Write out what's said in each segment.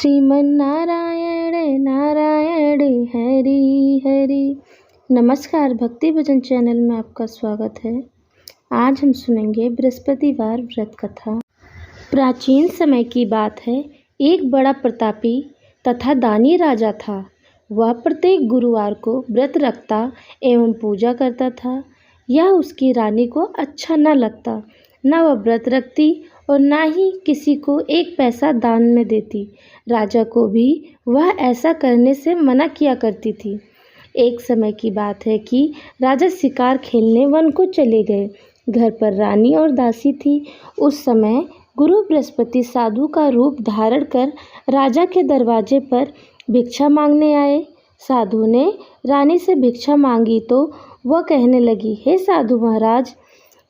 श्रीमन्नारायण नारायण हरि हरि। नमस्कार, भक्ति भजन चैनल में आपका स्वागत है। आज हम सुनेंगे बृहस्पतिवार व्रत कथा। प्राचीन समय की बात है। एक बड़ा प्रतापी तथा दानी राजा था। वह प्रत्येक गुरुवार को व्रत रखता एवं पूजा करता था। यह उसकी रानी को अच्छा न लगता। न वह व्रत रखती और न ही किसी को एक पैसा दान में देती। राजा को भी वह ऐसा करने से मना किया करती थी। एक समय की बात है कि राजा शिकार खेलने वन को चले गए। घर पर रानी और दासी थी। उस समय गुरु बृहस्पति साधु का रूप धारण कर राजा के दरवाजे पर भिक्षा मांगने आए। साधु ने रानी से भिक्षा मांगी तो वह कहने लगी, हे साधु महाराज,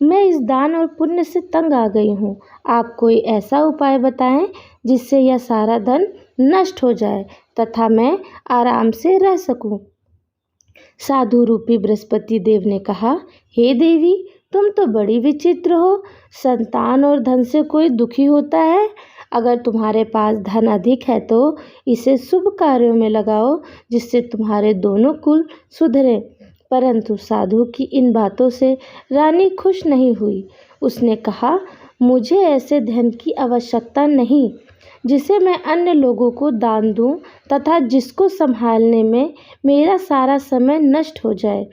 मैं इस दान और पुण्य से तंग आ गई हूँ। आप कोई ऐसा उपाय बताएं जिससे यह सारा धन नष्ट हो जाए तथा मैं आराम से रह सकूं। साधु रूपी बृहस्पति देव ने कहा, हे देवी, तुम तो बड़ी विचित्र हो। संतान और धन से कोई दुखी होता है? अगर तुम्हारे पास धन अधिक है तो इसे शुभ कार्यों में लगाओ जिससे तुम्हारे दोनों कुल सुधरे। परंतु साधु की इन बातों से रानी खुश नहीं हुई। उसने कहा, मुझे ऐसे धन की आवश्यकता नहीं जिसे मैं अन्य लोगों को दान दूं तथा जिसको संभालने में मेरा सारा समय नष्ट हो जाए।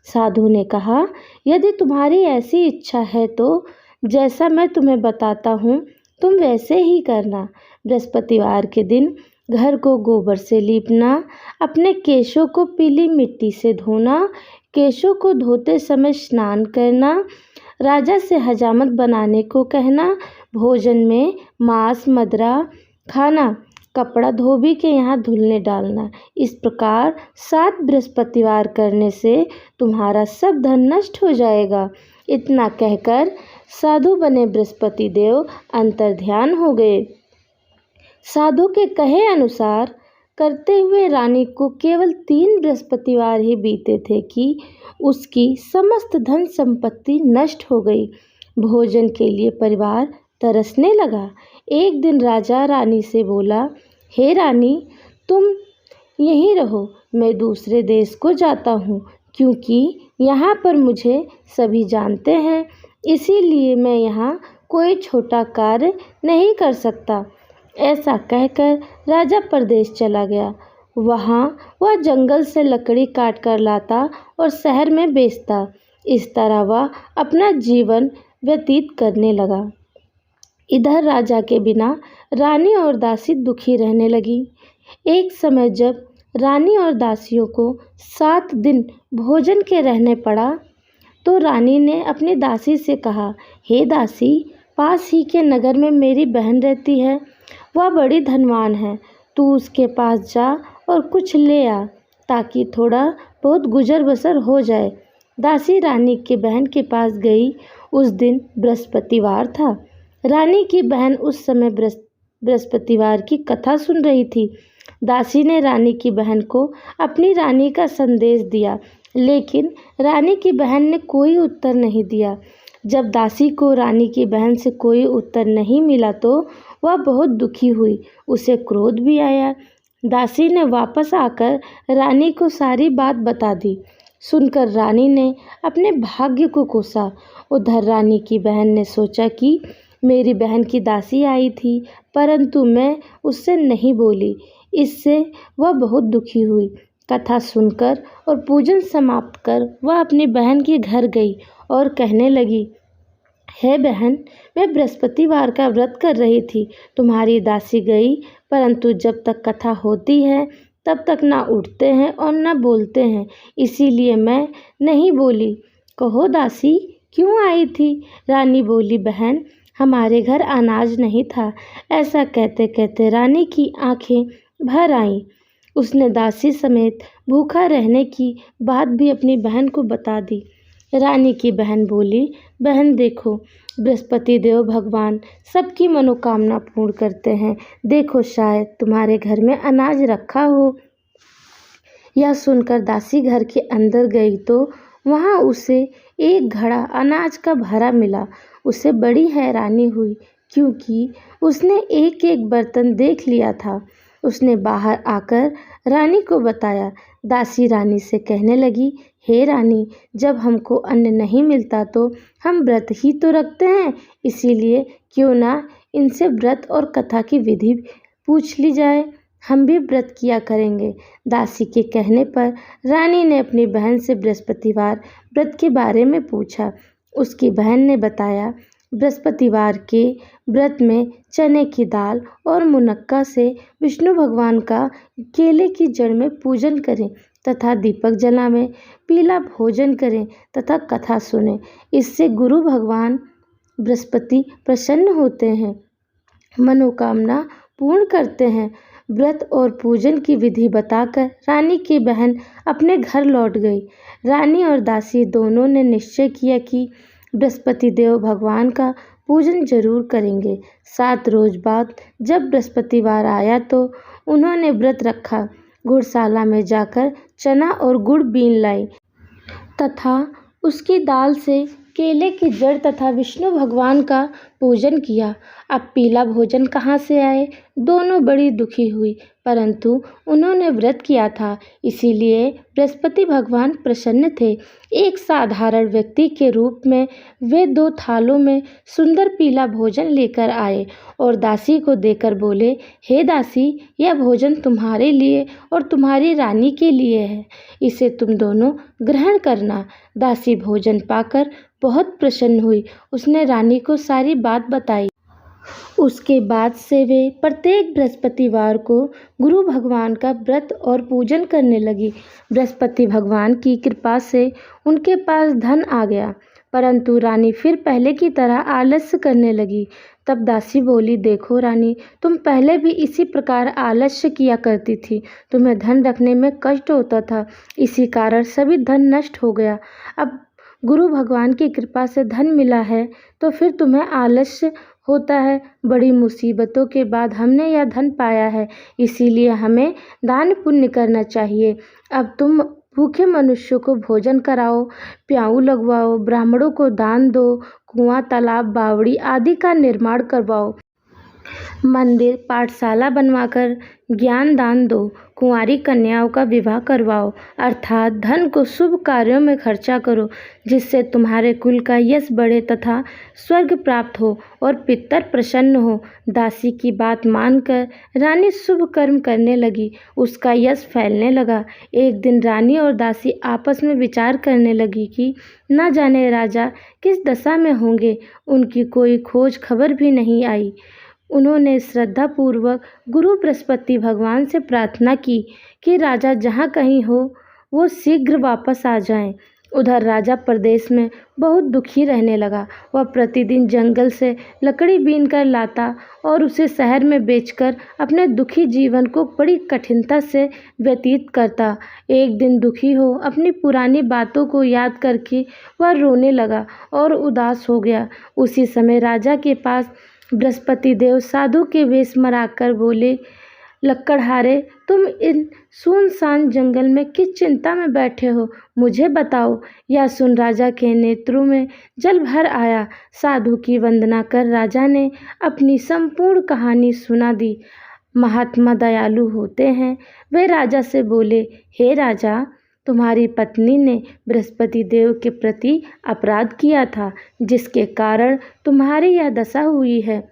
साधु ने कहा, यदि तुम्हारी ऐसी इच्छा है तो जैसा मैं तुम्हें बताता हूँ तुम वैसे ही करना। बृहस्पतिवार के दिन घर को गोबर से लीपना, अपने केशों को पीली मिट्टी से धोना, केशों को धोते समय स्नान करना, राजा से हजामत बनाने को कहना, भोजन में मांस मदिरा खाना, कपड़ा धोबी के यहाँ धुलने डालना। इस प्रकार 7 बृहस्पतिवार करने से तुम्हारा सब धन नष्ट हो जाएगा। इतना कहकर साधु बने बृहस्पति देव अंतर्ध्यान हो गए। साधु के कहे अनुसार करते हुए रानी को केवल 3 बृहस्पतिवार ही बीते थे कि उसकी समस्त धन संपत्ति नष्ट हो गई। भोजन के लिए परिवार तरसने लगा। एक दिन राजा रानी से बोला, हे रानी, तुम यहीं रहो, मैं दूसरे देश को जाता हूँ क्योंकि यहाँ पर मुझे सभी जानते हैं, इसीलिए मैं यहाँ कोई छोटा कार्य नहीं कर सकता। ऐसा कहकर राजा परदेश चला गया। वहाँ वह जंगल से लकड़ी काट कर लाता और शहर में बेचता। इस तरह वह अपना जीवन व्यतीत करने लगा। इधर राजा के बिना रानी और दासी दुखी रहने लगी। एक समय जब रानी और दासियों को 7 दिन भोजन के रहने पड़ा तो रानी ने अपनी दासी से कहा, हे दासी, पास ही के नगर में मेरी बहन रहती है। वह बड़ी धनवान है। तू उसके पास जा और कुछ ले आ ताकि थोड़ा बहुत गुजर बसर हो जाए। दासी रानी की बहन के पास गई। उस दिन बृहस्पतिवार था। रानी की बहन उस समय बृहस्पतिवार की कथा सुन रही थी। दासी ने रानी की बहन को अपनी रानी का संदेश दिया, लेकिन रानी की बहन ने कोई उत्तर नहीं दिया। जब दासी को रानी की बहन से कोई उत्तर नहीं मिला तो वह बहुत दुखी हुई। उसे क्रोध भी आया। दासी ने वापस आकर रानी को सारी बात बता दी। सुनकर रानी ने अपने भाग्य को कोसा। उधर रानी की बहन ने सोचा कि मेरी बहन की दासी आई थी परंतु मैं उससे नहीं बोली। इससे वह बहुत दुखी हुई। कथा सुनकर और पूजन समाप्त कर वह अपनी बहन के घर गई और कहने लगी, हे बहन, मैं बृहस्पतिवार का व्रत कर रही थी। तुम्हारी दासी गई परंतु जब तक कथा होती है तब तक ना उठते हैं और ना बोलते हैं, इसीलिए मैं नहीं बोली। कहो दासी, क्यों आई थी? रानी बोली, बहन, हमारे घर अनाज नहीं था। ऐसा कहते कहते रानी की आंखें भर आईं। उसने दासी समेत भूखा रहने की बात भी अपनी बहन को बता दी। रानी की बहन बोली, बहन देखो, बृहस्पति देव भगवान सबकी मनोकामना पूर्ण करते हैं। देखो, शायद तुम्हारे घर में अनाज रखा हो। यह सुनकर दासी घर के अंदर गई तो वहाँ उसे एक घड़ा अनाज का भरा मिला। उसे बड़ी हैरानी हुई क्योंकि उसने एक एक बर्तन देख लिया था। उसने बाहर आकर रानी को बताया। दासी रानी से कहने लगी, हे रानी, जब हमको अन्न नहीं मिलता तो हम व्रत ही तो रखते हैं, इसीलिए क्यों ना इनसे व्रत और कथा की विधि पूछ ली जाए, हम भी व्रत किया करेंगे। दासी के कहने पर रानी ने अपनी बहन से बृहस्पतिवार व्रत के बारे में पूछा। उसकी बहन ने बताया, बृहस्पतिवार के व्रत में चने की दाल और मुनक्का से विष्णु भगवान का केले की जड़ में पूजन करें तथा दीपक जलावें, पीला भोजन करें तथा कथा सुनें। इससे गुरु भगवान बृहस्पति प्रसन्न होते हैं, मनोकामना पूर्ण करते हैं। व्रत और पूजन की विधि बताकर रानी की बहन अपने घर लौट गई। रानी और दासी दोनों ने निश्चय किया कि बृहस्पति देव भगवान का पूजन जरूर करेंगे। 7 रोज बाद जब बृहस्पतिवार आया तो उन्होंने व्रत रखा। घुड़शाला में जाकर चना और गुड़ बीन लाई तथा उसकी दाल से केले की जड़ तथा विष्णु भगवान का पूजन किया। अब पीला भोजन कहाँ से आए? दोनों बड़ी दुखी हुई, परंतु उन्होंने व्रत किया था, इसीलिए बृहस्पति भगवान प्रसन्न थे। एक साधारण व्यक्ति के रूप में वे 2 थालों में सुंदर पीला भोजन लेकर आए और दासी को देकर बोले, हे दासी, यह भोजन तुम्हारे लिए और तुम्हारी रानी के लिए है, इसे तुम दोनों ग्रहण करना। दासी भोजन पाकर बहुत प्रसन्न हुई। उसने रानी को सारी बात बताई। उसके बाद से वे प्रत्येक बृहस्पतिवार को गुरु भगवान का व्रत और पूजन करने लगी। बृहस्पति भगवान की कृपा से उनके पास धन आ गया, परंतु रानी फिर पहले की तरह आलस्य करने लगी। तब दासी बोली, देखो रानी, तुम पहले भी इसी प्रकार आलस्य किया करती थी, तुम्हें धन रखने में कष्ट होता था, इसी कारण सभी धन नष्ट हो गया। अब गुरु भगवान की कृपा से धन मिला है तो फिर तुम्हें आलस्य होता है। बड़ी मुसीबतों के बाद हमने यह धन पाया है, इसीलिए हमें दान पुण्य करना चाहिए। अब तुम भूखे मनुष्यों को भोजन कराओ, प्याऊ लगवाओ, ब्राह्मणों को दान दो, कुआं, तालाब, बावड़ी आदि का निर्माण करवाओ, मंदिर, पाठशाला बनवाकर ज्ञान दान दो, कुंवारी कन्याओं का विवाह करवाओ, अर्थात धन को शुभ कार्यों में खर्चा करो, जिससे तुम्हारे कुल का यश बढ़े तथा स्वर्ग प्राप्त हो और पितर प्रसन्न हो। दासी की बात मानकर रानी शुभ कर्म करने लगी। उसका यश फैलने लगा। एक दिन रानी और दासी आपस में विचार करने लगी कि न जाने राजा किस दशा में होंगे। उनकी कोई खोज खबर भी नहीं आई। उन्होंने श्रद्धापूर्वक गुरु बृहस्पति भगवान से प्रार्थना की कि राजा जहाँ कहीं हो वो शीघ्र वापस आ जाएं। उधर राजा प्रदेश में बहुत दुखी रहने लगा। वह प्रतिदिन जंगल से लकड़ी बीन कर लाता और उसे शहर में बेचकर अपने दुखी जीवन को बड़ी कठिनता से व्यतीत करता। एक दिन दुखी हो अपनी पुरानी बातों को याद करके वह रोने लगा और उदास हो गया। उसी समय राजा के पास बृहस्पति देव साधु के वेश में आकर बोले, लक्कड़हारे, तुम इन सुनसान जंगल में किस चिंता में बैठे हो, मुझे बताओ। यह सुन राजा के नेत्रों में जल भर आया। साधु की वंदना कर राजा ने अपनी संपूर्ण कहानी सुना दी। महात्मा दयालु होते हैं। वे राजा से बोले, हे राजा, तुम्हारी पत्नी ने बृहस्पति देव के प्रति अपराध किया था, जिसके कारण तुम्हारी यह दशा हुई है।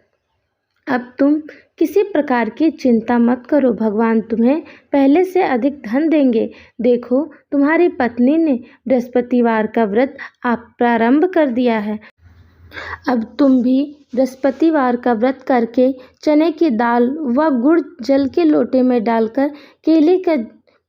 अब तुम किसी प्रकार की चिंता मत करो, भगवान तुम्हें पहले से अधिक धन देंगे। देखो, तुम्हारी पत्नी ने बृहस्पतिवार का व्रत प्रारंभ कर दिया है। अब तुम भी बृहस्पतिवार का व्रत करके चने की दाल व गुड़ जल के लोटे में डालकर केले का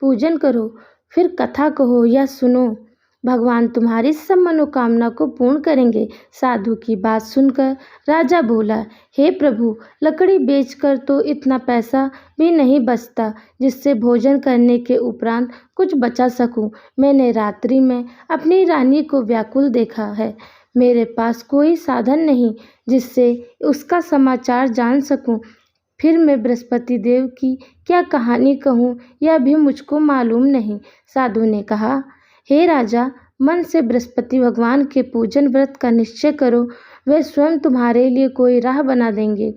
पूजन करो, फिर कथा कहो या सुनो। भगवान तुम्हारी सब मनोकामना को पूर्ण करेंगे। साधु की बात सुनकर राजा बोला, हे प्रभु, लकड़ी बेचकर तो इतना पैसा भी नहीं बचता जिससे भोजन करने के उपरांत कुछ बचा सकूं। मैंने रात्रि में अपनी रानी को व्याकुल देखा है। मेरे पास कोई साधन नहीं जिससे उसका समाचार जान सकूं। फिर मैं बृहस्पति देव की क्या कहानी कहूँ, यह भी मुझको मालूम नहीं। साधु ने कहा, हे राजा, मन से बृहस्पति भगवान के पूजन व्रत का निश्चय करो, वे स्वयं तुम्हारे लिए कोई राह बना देंगे।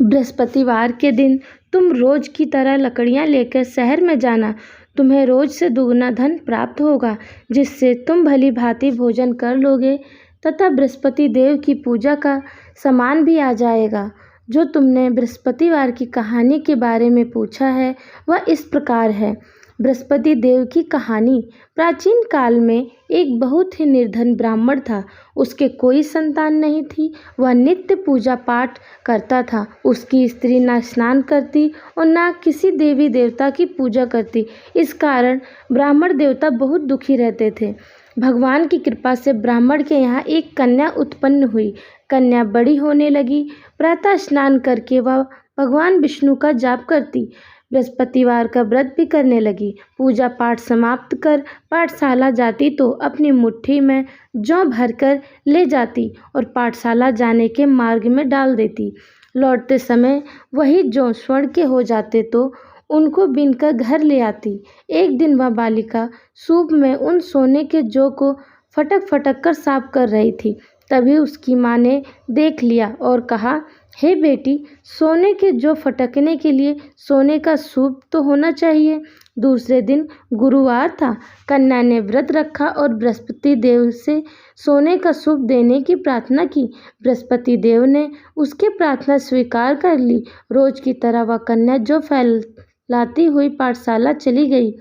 बृहस्पतिवार के दिन तुम रोज की तरह लकड़ियां लेकर शहर में जाना। तुम्हें रोज से दुगना धन प्राप्त होगा, जिससे तुम भली भांति भोजन कर लोगे तथा बृहस्पति देव की पूजा का सामान भी आ जाएगा। जो तुमने बृहस्पतिवार की कहानी के बारे में पूछा है वह इस प्रकार है। बृहस्पति देव की कहानी। प्राचीन काल में एक बहुत ही निर्धन ब्राह्मण था। उसके कोई संतान नहीं थी। वह नित्य पूजा पाठ करता था। उसकी स्त्री ना स्नान करती और ना किसी देवी देवता की पूजा करती। इस कारण ब्राह्मण देवता बहुत दुखी रहते थे। भगवान की कृपा से ब्राह्मण के यहाँ एक कन्या उत्पन्न हुई। कन्या बड़ी होने लगी। प्रातः स्नान करके वह भगवान विष्णु का जाप करती। बृहस्पतिवार का व्रत भी करने लगी। पूजा पाठ समाप्त कर पाठशाला जाती तो अपनी मुट्ठी में जौ भरकर ले जाती और पाठशाला जाने के मार्ग में डाल देती। लौटते समय वही जौ स्वर्ण के हो जाते तो उनको बीनकर घर ले आती। एक दिन वह बालिका सूप में उन सोने के जौ को फटक फटक कर साफ कर रही थी। तभी उसकी माँ ने देख लिया और कहा, हे बेटी, सोने के जौ फटकने के लिए सोने का सूप तो होना चाहिए। दूसरे दिन गुरुवार था। कन्या ने व्रत रखा और बृहस्पति देव से सोने का सूप देने की प्रार्थना की। बृहस्पति देव ने उसकी प्रार्थना स्वीकार कर ली। रोज की तरह वह कन्या जौ फैलाती हुई पाठशाला चली गई।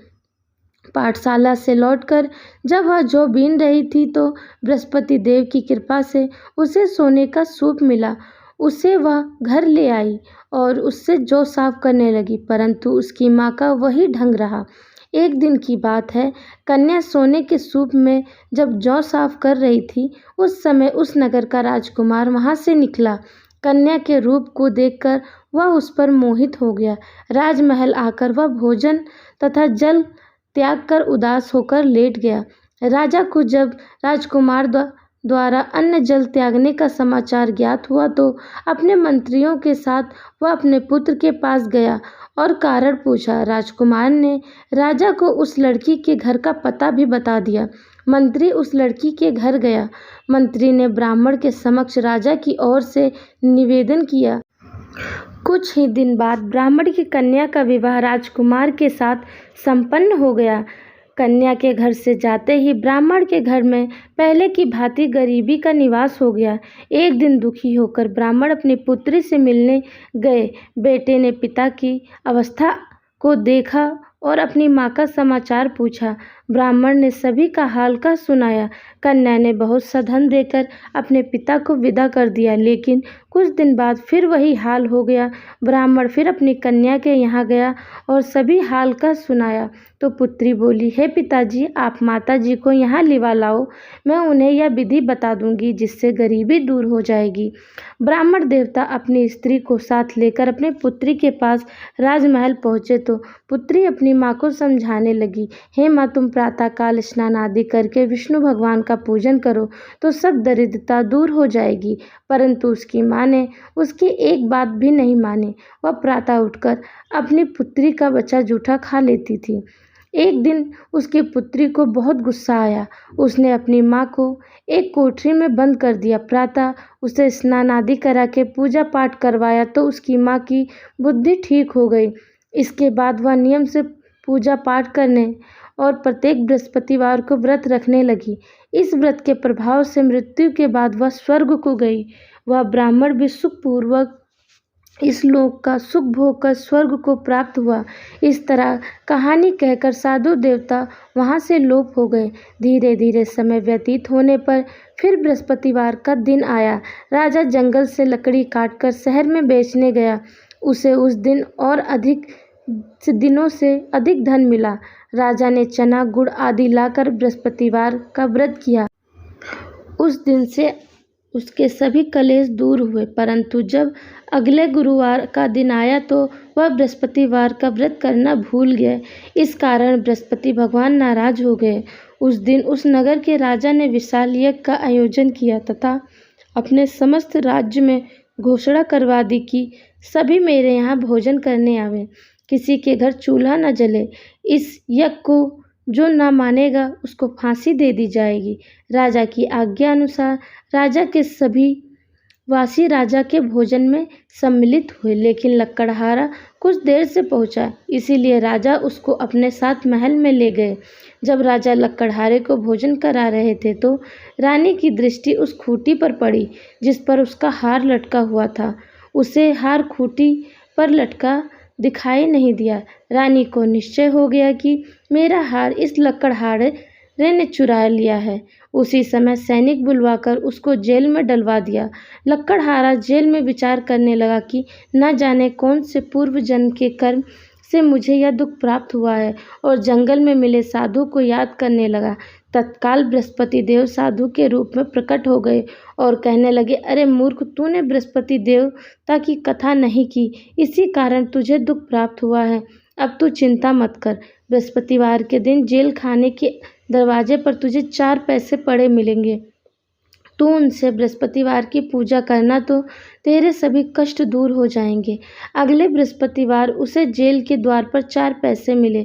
पाठशाला से लौटकर जब वह जौ बीन रही थी तो बृहस्पति देव की कृपा से उसे सोने का सूप मिला। उसे वह घर ले आई और उससे जौ साफ करने लगी, परंतु उसकी माँ का वही ढंग रहा। एक दिन की बात है, कन्या सोने के सूप में जब जौ साफ कर रही थी, उस समय उस नगर का राजकुमार वहाँ से निकला। कन्या के रूप को देखकर वह उस पर मोहित हो गया। राजमहल आकर वह भोजन तथा जल त्याग कर उदास होकर लेट गया। राजा को जब राजकुमार द्वारा अन्न जल त्यागने का समाचार ज्ञात हुआ तो अपने मंत्रियों के साथ वह अपने पुत्र के पास गया और कारण पूछा। राजकुमार ने राजा को उस लड़की के घर का पता भी बता दिया। मंत्री उस लड़की के घर गया। मंत्री ने ब्राह्मण के समक्ष राजा की ओर से निवेदन किया। कुछ ही दिन बाद ब्राह्मण की कन्या का विवाह राजकुमार के साथ संपन्न हो गया। कन्या के घर से जाते ही ब्राह्मण के घर में पहले की भांति गरीबी का निवास हो गया। एक दिन दुखी होकर ब्राह्मण अपनी पुत्री से मिलने गए। बेटे ने पिता की अवस्था को देखा और अपनी माँ का समाचार पूछा। ब्राह्मण ने सभी का हाल का सुनाया। कन्या ने बहुत सा धन देकर अपने पिता को विदा कर दिया, लेकिन कुछ दिन बाद फिर वही हाल हो गया। ब्राह्मण फिर अपनी कन्या के यहाँ गया और सभी हाल का सुनाया तो पुत्री बोली, हे पिताजी, आप माताजी को यहाँ लिवा लाओ। मैं उन्हें यह विधि बता दूंगी जिससे गरीबी दूर हो जाएगी। ब्राह्मण देवता अपनी स्त्री को साथ लेकर अपने पुत्री के पास राजमहल पहुँचे तो पुत्री अपनी माँ को समझाने लगी, हे माँ, तुम प्रातःकाल स्नान आदि करके विष्णु भगवान का पूजन करो तो सब दरिद्रता दूर हो जाएगी। परंतु उसकी माँ ने उसकी एक बात भी नहीं मानी। वह प्रातः उठकर अपनी पुत्री का बच्चा जूठा खा लेती थी। एक दिन उसकी पुत्री को बहुत गुस्सा आया। उसने अपनी माँ को एक कोठरी में बंद कर दिया। प्रातः उसे स्नान आदि करा के पूजा पाठ करवाया तो उसकी माँ की बुद्धि ठीक हो गई। इसके बाद वह नियम से पूजा पाठ करने और प्रत्येक बृहस्पतिवार को व्रत रखने लगी। इस व्रत के प्रभाव से मृत्यु के बाद वह स्वर्ग को गई। वह ब्राह्मण भी सुखपूर्वक इस लोक का सुख भोग कर स्वर्ग को प्राप्त हुआ। इस तरह कहानी कहकर साधु देवता वहाँ से लोप हो गए। धीरे धीरे समय व्यतीत होने पर फिर बृहस्पतिवार का दिन आया। राजा जंगल से लकड़ी काटकर शहर में बेचने गया। उसे उस दिन और अधिक दिनों से अधिक धन मिला। राजा ने चना गुड़ आदि लाकर बृहस्पतिवार का व्रत किया। उस दिन से उसके सभी कलेश दूर हुए, परंतु जब अगले गुरुवार का दिन आया तो वह बृहस्पतिवार का व्रत करना भूल गए। इस कारण बृहस्पति भगवान नाराज हो गए। उस दिन उस नगर के राजा ने विशाल यज्ञ का आयोजन किया तथा अपने समस्त राज्य में घोषणा करवा दी कि सभी मेरे यहाँ भोजन करने आवे, किसी के घर चूल्हा न जले। इस यज्ञ को जो ना मानेगा उसको फांसी दे दी जाएगी। राजा की आज्ञा अनुसार राजा के सभी वासी राजा के भोजन में सम्मिलित हुए, लेकिन लकड़हारा कुछ देर से पहुंचा, इसीलिए राजा उसको अपने साथ महल में ले गए। जब राजा लकड़हारे को भोजन करा रहे थे तो रानी की दृष्टि उस खूंटी पर पड़ी जिस पर उसका हार लटका हुआ था। उसे हार खूंटी पर लटका दिखाई नहीं दिया। रानी को निश्चय हो गया कि मेरा हार इस लकड़हारे ने चुरा लिया है। उसी समय सैनिक बुलवाकर उसको जेल में डलवा दिया। लकड़हारा जेल में विचार करने लगा कि न जाने कौन से पूर्व जन्म के कर्म से मुझे यह दुख प्राप्त हुआ है, और जंगल में मिले साधु को याद करने लगा। तत्काल बृहस्पति देव साधु के रूप में प्रकट हो गए और कहने लगे, अरे मूर्ख, तूने बृहस्पति देवता की कथा नहीं की, इसी कारण तुझे दुख प्राप्त हुआ है। अब तू चिंता मत कर। बृहस्पतिवार के दिन जेल खाने के दरवाजे पर तुझे 4 पैसे पड़े मिलेंगे। तू उनसे बृहस्पतिवार की पूजा करना तो तेरे सभी कष्ट दूर हो जाएंगे। अगले बृहस्पतिवार उसे जेल के द्वार पर 4 पैसे मिले।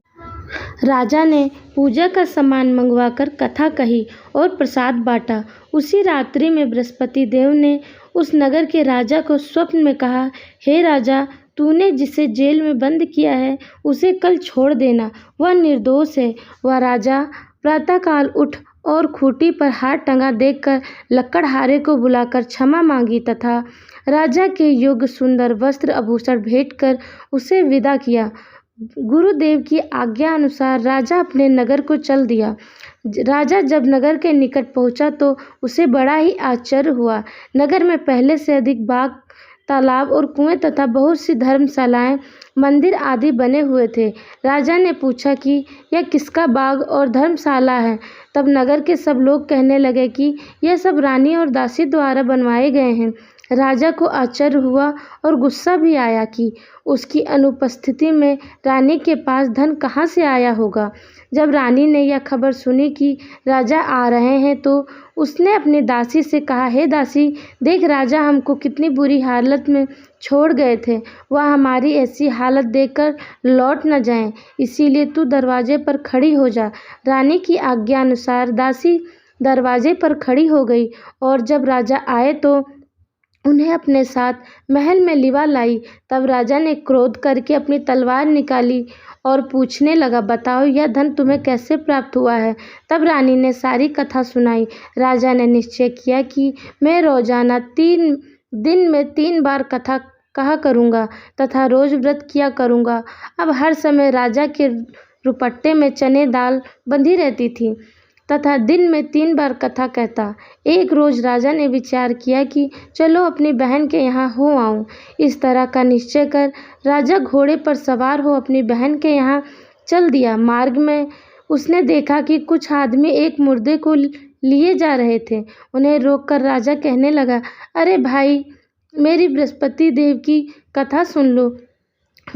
राजा ने पूजा का सामान मंगवाकर कथा कही और प्रसाद बांटा। उसी रात्रि में बृहस्पति देव ने उस नगर के राजा को स्वप्न में कहा, हे राजा, तूने जिसे जेल में बंद किया है उसे कल छोड़ देना, वह निर्दोष है। वह राजा प्रातःकाल उठ और खूंटी पर हार टंगा देखकर लकड़हारे को बुलाकर क्षमा मांगी तथा राजा के योग्य सुंदर वस्त्र आभूषण भेंट कर उसे विदा किया। गुरुदेव की आज्ञा अनुसार राजा अपने नगर को चल दिया। राजा जब नगर के निकट पहुंचा तो उसे बड़ा ही आश्चर्य हुआ। नगर में पहले से अधिक बाग, तालाब और कुएं तथा बहुत सी धर्मशालाएं, मंदिर आदि बने हुए थे। राजा ने पूछा कि यह किसका बाग और धर्मशाला है। तब नगर के सब लोग कहने लगे कि यह सब रानी और दासी द्वारा बनवाए गए हैं। राजा को आश्चर्य हुआ और गुस्सा भी आया कि उसकी अनुपस्थिति में रानी के पास धन कहाँ से आया होगा। जब रानी ने यह खबर सुनी कि राजा आ रहे हैं तो उसने अपनी दासी से कहा, हे दासी, देख राजा हमको कितनी बुरी हालत में छोड़ गए थे। वह हमारी ऐसी हालत देखकर लौट न जाएं, इसीलिए तू दरवाजे पर खड़ी हो जा। रानी की आज्ञा अनुसार दासी दरवाजे पर खड़ी हो गई और जब राजा आए तो उन्हें अपने साथ महल में लिवा लाई। तब राजा ने क्रोध करके अपनी तलवार निकाली और पूछने लगा, बताओ यह धन तुम्हें कैसे प्राप्त हुआ है। तब रानी ने सारी कथा सुनाई। राजा ने निश्चय किया कि मैं रोजाना 3 दिन में 3 बार कथा कहा करूँगा तथा रोज व्रत किया करूँगा। अब हर समय राजा के रुपट्टे में चने दाल बंधी रहती थी तथा दिन में 3 बार कथा कहता। एक रोज राजा ने विचार किया कि चलो अपनी बहन के यहाँ हो आऊं। इस तरह का निश्चय कर राजा घोड़े पर सवार हो अपनी बहन के यहाँ चल दिया। मार्ग में उसने देखा कि कुछ आदमी एक मुर्दे को लिए जा रहे थे। उन्हें रोककर राजा कहने लगा, अरे भाई, मेरी बृहस्पति देव की कथा सुन लो।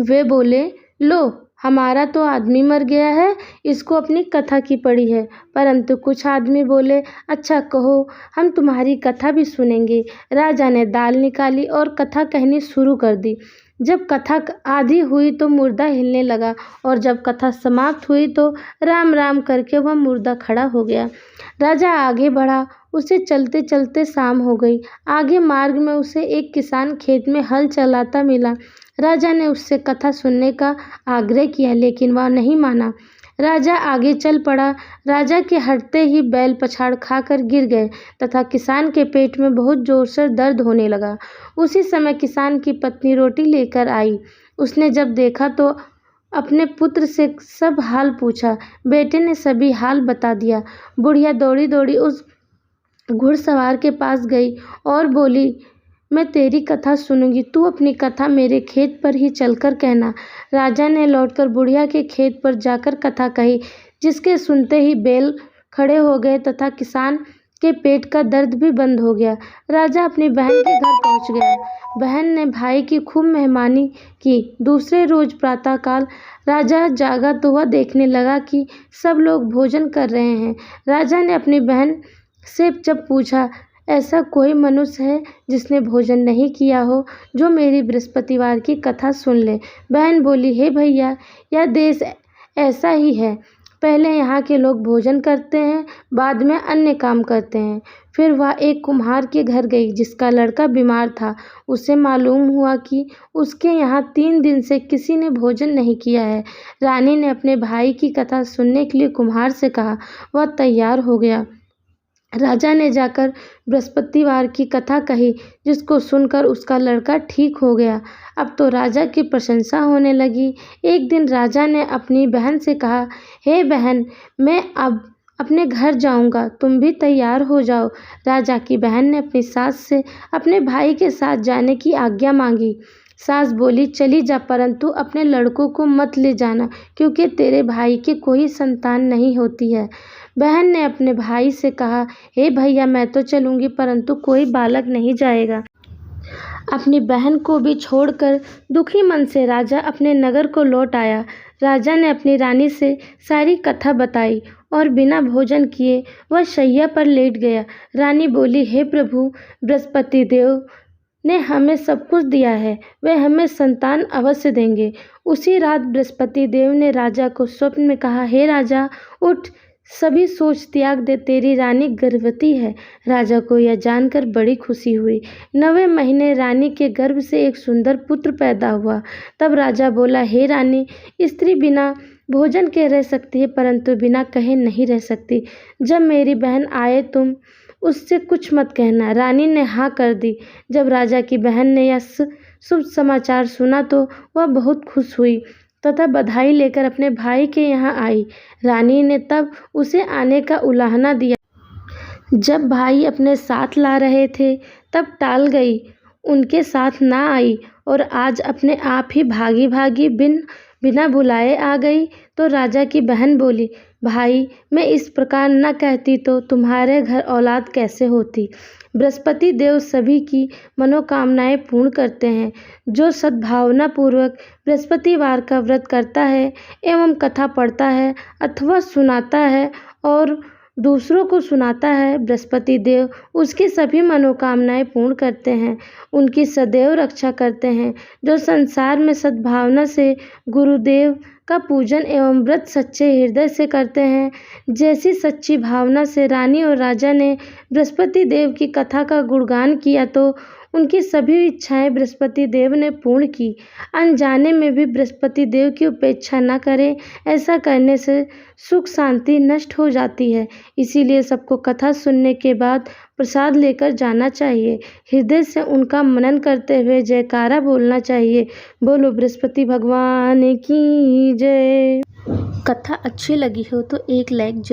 वे बोले, लो, हमारा तो आदमी मर गया है, इसको अपनी कथा की पड़ी है। परंतु कुछ आदमी बोले, अच्छा कहो, हम तुम्हारी कथा भी सुनेंगे। राजा ने दाल निकाली और कथा कहनी शुरू कर दी। जब कथा आधी हुई तो मुर्दा हिलने लगा और जब कथा समाप्त हुई तो राम राम करके वह मुर्दा खड़ा हो गया। राजा आगे बढ़ा। उसे चलते चलते शाम हो गई। आगे मार्ग में उसे एक किसान खेत में हल चलाता मिला। राजा ने उससे कथा सुनने का आग्रह किया, लेकिन वह नहीं माना। राजा आगे चल पड़ा। राजा के हटते ही बैल पछाड़ खाकर गिर गए तथा किसान के पेट में बहुत जोर से दर्द होने लगा। उसी समय किसान की पत्नी रोटी लेकर आई। उसने जब देखा तो अपने पुत्र से सब हाल पूछा। बेटे ने सभी हाल बता दिया। बुढ़िया दौड़ी दौड़ी उस घुड़सवार के पास गई और बोली, मैं तेरी कथा सुनूंगी, तू अपनी कथा मेरे खेत पर ही चलकर कहना। राजा ने लौटकर बुढ़िया के खेत पर जाकर कथा कही, जिसके सुनते ही बैल खड़े हो गए तथा किसान के पेट का दर्द भी बंद हो गया। राजा अपनी बहन के घर पहुंच गया। बहन ने भाई की खूब मेहमानी की। दूसरे रोज प्रातःकाल राजा जागा तो वह देखने लगा कि सब लोग भोजन कर रहे हैं। राजा ने अपनी बहन से जब पूछा, ऐसा कोई मनुष्य है जिसने भोजन नहीं किया हो, जो मेरी बृहस्पतिवार की कथा सुन ले। बहन बोली, हे भैया, यह देश ऐसा ही है। पहले यहाँ के लोग भोजन करते हैं, बाद में अन्य काम करते हैं। फिर वह एक कुम्हार के घर गई जिसका लड़का बीमार था। उसे मालूम हुआ कि उसके यहाँ 3 दिन से किसी ने भोजन नहीं किया है। रानी ने अपने भाई की कथा सुनने के लिए कुम्हार से कहा। वह तैयार हो गया। राजा ने जाकर बृहस्पतिवार की कथा कही, जिसको सुनकर उसका लड़का ठीक हो गया। अब तो राजा की प्रशंसा होने लगी। एक दिन राजा ने अपनी बहन से कहा, हे बहन, मैं अब अपने घर जाऊंगा, तुम भी तैयार हो जाओ। राजा की बहन ने अपनी सास से अपने भाई के साथ जाने की आज्ञा मांगी। सास बोली, चली जा, परंतु अपने लड़कों को मत ले जाना, क्योंकि तेरे भाई की कोई संतान नहीं होती है। बहन ने अपने भाई से कहा, हे भैया, मैं तो चलूंगी, परंतु कोई बालक नहीं जाएगा। अपनी बहन को भी छोड़कर दुखी मन से राजा अपने नगर को लौट आया। राजा ने अपनी रानी से सारी कथा बताई और बिना भोजन किए वह शैया पर लेट गया। रानी बोली, हे प्रभु, बृहस्पति देव ने हमें सब कुछ दिया है, वे हमें संतान अवश्य देंगे। उसी रात बृहस्पति देव ने राजा को स्वप्न में कहा, हे राजा, उठ, सभी सोच त्याग दे, तेरी रानी गर्भवती है। राजा को यह जानकर बड़ी खुशी हुई। 9वें महीने रानी के गर्भ से एक सुंदर पुत्र पैदा हुआ। तब राजा बोला, हे रानी, स्त्री बिना भोजन के रह सकती है, परंतु बिना कहे नहीं रह सकती। जब मेरी बहन आए तुम उससे कुछ मत कहना। रानी ने हाँ कर दी। जब राजा की बहन ने यह शुभ समाचार सुना तो वह बहुत खुश हुई तथा बधाई लेकर अपने भाई के यहाँ आई। रानी ने तब उसे आने का उलाहना दिया। जब भाई अपने साथ ला रहे थे तब टाल गई, उनके साथ ना आई और आज अपने आप ही भागी भागी बिना बुलाए आ गई। तो राजा की बहन बोली, भाई, मैं इस प्रकार न कहती तो तुम्हारे घर औलाद कैसे होती। बृहस्पति देव सभी की मनोकामनाएं पूर्ण करते हैं। जो सद्भावना पूर्वक बृहस्पतिवार का व्रत करता है एवं कथा पढ़ता है अथवा सुनाता है और दूसरों को सुनाता है, बृहस्पति देव उसकी सभी मनोकामनाएं पूर्ण करते हैं, उनकी सदैव रक्षा करते हैं। जो संसार में सद्भावना से गुरुदेव का पूजन एवं व्रत सच्चे हृदय से करते हैं, जैसी सच्ची भावना से रानी और राजा ने बृहस्पति देव की कथा का गुणगान किया तो उनकी सभी इच्छाएं बृहस्पति देव ने पूर्ण की। अनजाने में भी बृहस्पति देव की उपेक्षा न करें, ऐसा करने से सुख शांति नष्ट हो जाती है। इसीलिए सबको कथा सुनने के बाद प्रसाद लेकर जाना चाहिए। हृदय से उनका मनन करते हुए जयकारा बोलना चाहिए। बोलो बृहस्पति भगवान की जय। कथा अच्छी लगी हो तो एक लाइक जरूर